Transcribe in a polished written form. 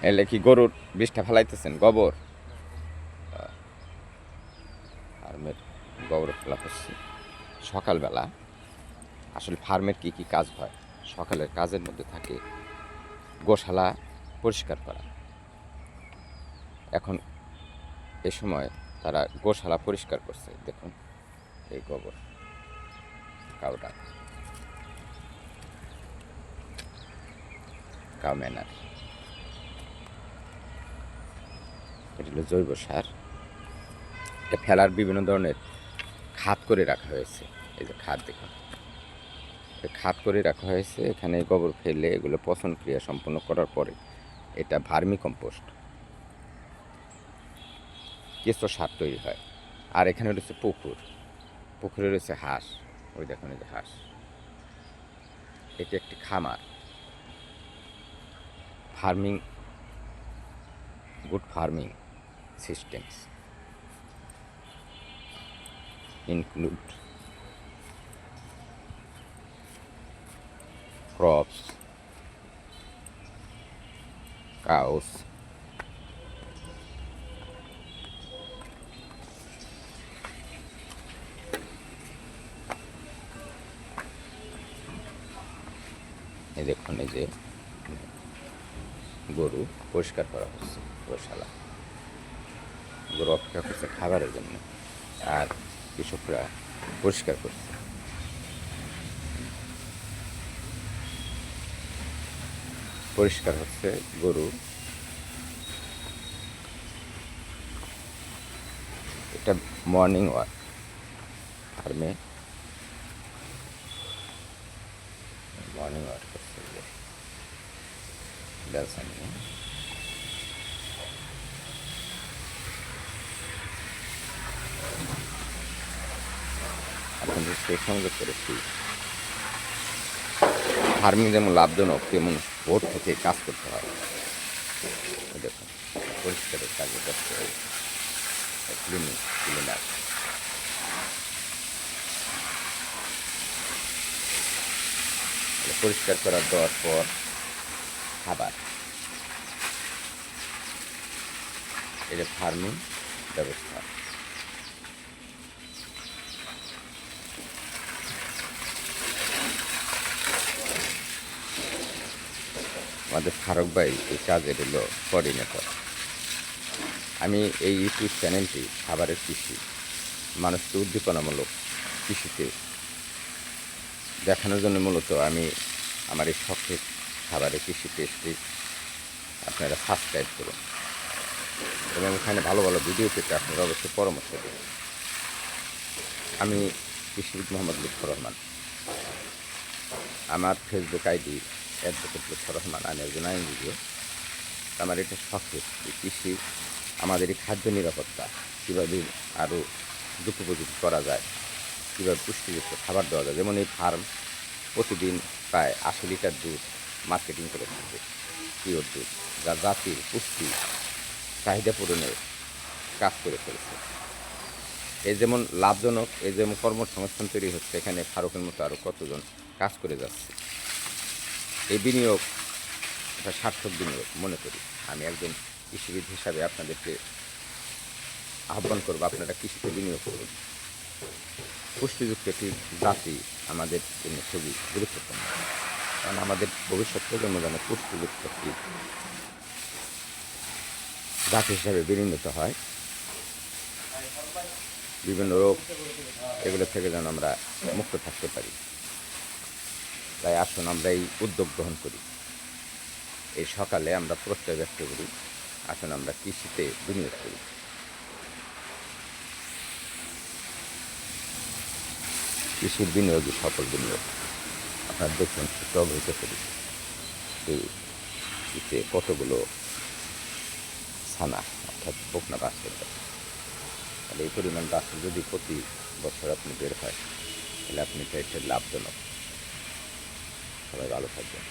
এলে কি গরুর বিষটা ফেলাইতেছেন গোবর? ফার্মের গোবর ফেলা হচ্ছে সকালবেলা। আসলে ফার্মের কি কি কাজ হয়? সকালের কাজের মধ্যে থাকে গোশালা পরিষ্কার করা। এখন এ সময় তারা গোশালা পরিষ্কার করছে। দেখুন এই গোবর, কাউডা, কাউ ম্যানার, এটা হলো জৈব সার। এটা ফেলার বিভিন্ন ধরনের খাত করে রাখা হয়েছে। এই যে খাত দেখুন, খাত করে রাখা হয়েছে। এখানে গোবর ফেলে এগুলো পচন ক্রিয়া সম্পন্ন করার পরে এটা ভার্মি কম্পোস্ট, কেঁচো সার তৈরি হয়। আর এখানে রয়েছে পুকুর, পুকুরে রয়েছে হাঁস। ওই দেখুন এই যে হাঁস। এটি একটি খামার। Farming, good farming systems include crops, cows, এই দেখুন এই যে গরু পরিষ্কার করা হচ্ছে গোশালা। গরু অপেক্ষা করছে খাবারের জন্য, আর কৃষকরা পরিষ্কার করছে। পরিষ্কার হচ্ছে গরু। এটা মর্নিং ওয়াক ফার্মে, মর্নিং ওয়াক করছে বেলসানি। আপনাদের সেই সংযোগ করেছি ফার্মিং যেমন লাভজনক তেমন ভোর থেকে কাজ করতে হয়। দেখুন পরিষ্কারের কাজে ব্যস্ত হয়েছে ক্লিনার। পরিষ্কার করার দেওয়ার পর খাবার, এটা ফার্মিং ব্যবস্থা। আমাদের ফারুক ভাই এই কাজের হলো কোঅর্ডিনেটর। আমি এই ইউটিউব চ্যানেলটি খাবারের কৃষি, মানুষকে উদ্দীপনামূলক কৃষিতে দেখানোর জন্য মূলত আমি আমার এই শখের খাবারের কৃষি পেজটি আপনারা সাবস্ক্রাইব করুন এবং এখানে ভালো ভালো ভিডিও পেতে আপনারা অবশ্যই পরামর্শ দেবেন। আমি কৃষিবিদ মোহাম্মদ লুৎফর রহমান। আমার Facebook ID advocate Lutfur Rahman. আমি একজন আইনজীবী। আমার এটা শখের কৃষি, আমাদের এই খাদ্য নিরাপত্তা কীভাবে আরও যুগোপযোগী করা যায়, কীভাবে পুষ্টিযুক্ত খাবার দেওয়া যায়। যেমন এই ফার্ম প্রতিদিন প্রায় 80 লিটার দুধ মার্কেটিং করে থাকে, পিওর দুধ, যা জাতির পুষ্টি চাহিদা পূরণের কাজ করে ফেলছে। এই যেমন লাভজনক, এই যেমন কর্মসংস্থান তৈরি হচ্ছে, এখানে ফারুকের মতো আরও কতজন কাজ করে যাচ্ছে। এই বিনিয়োগ একটা সার্থক বিনিয়োগ মনে করি। আমি একজন কৃষিবিদ হিসাবে আপনাদেরকে আহ্বান করবো, আপনারা কৃষিতে বিনিয়োগ করুন। পুষ্টিযুক্ত একটি জাতি আমাদের জন্য খুবই গুরুত্বপূর্ণ, কারণ আমাদের ভবিষ্যৎ প্রজন্ম যেন পুষ্টিযুক্ত একটি জাতি হিসাবে বিনিয়োজিত হয়। বিভিন্ন রোগ এগুলো থেকে যেন আমরা মুক্ত থাকতে পারি। তাই আসুন আমরা এই উদ্যোগ গ্রহণ করি। এই সকালে আমরা প্রত্যয় ব্যক্ত করি, আসুন আমরা কৃষিতে বিনিয়োগ করি। কৃষির বিনিয়োগই সফল বিনিয়োগ। আপনার দেখুন একটু অবহিত করি এতে কতগুলো ছানা অর্থাৎ বকনা বাছুর। তাহলে এই পরিমাণ বাছুর যদি প্রতি বছর আপনি বের হয়, তাহলে আপনি এটা লাভজনক। সবাই ভালো থাকবেন।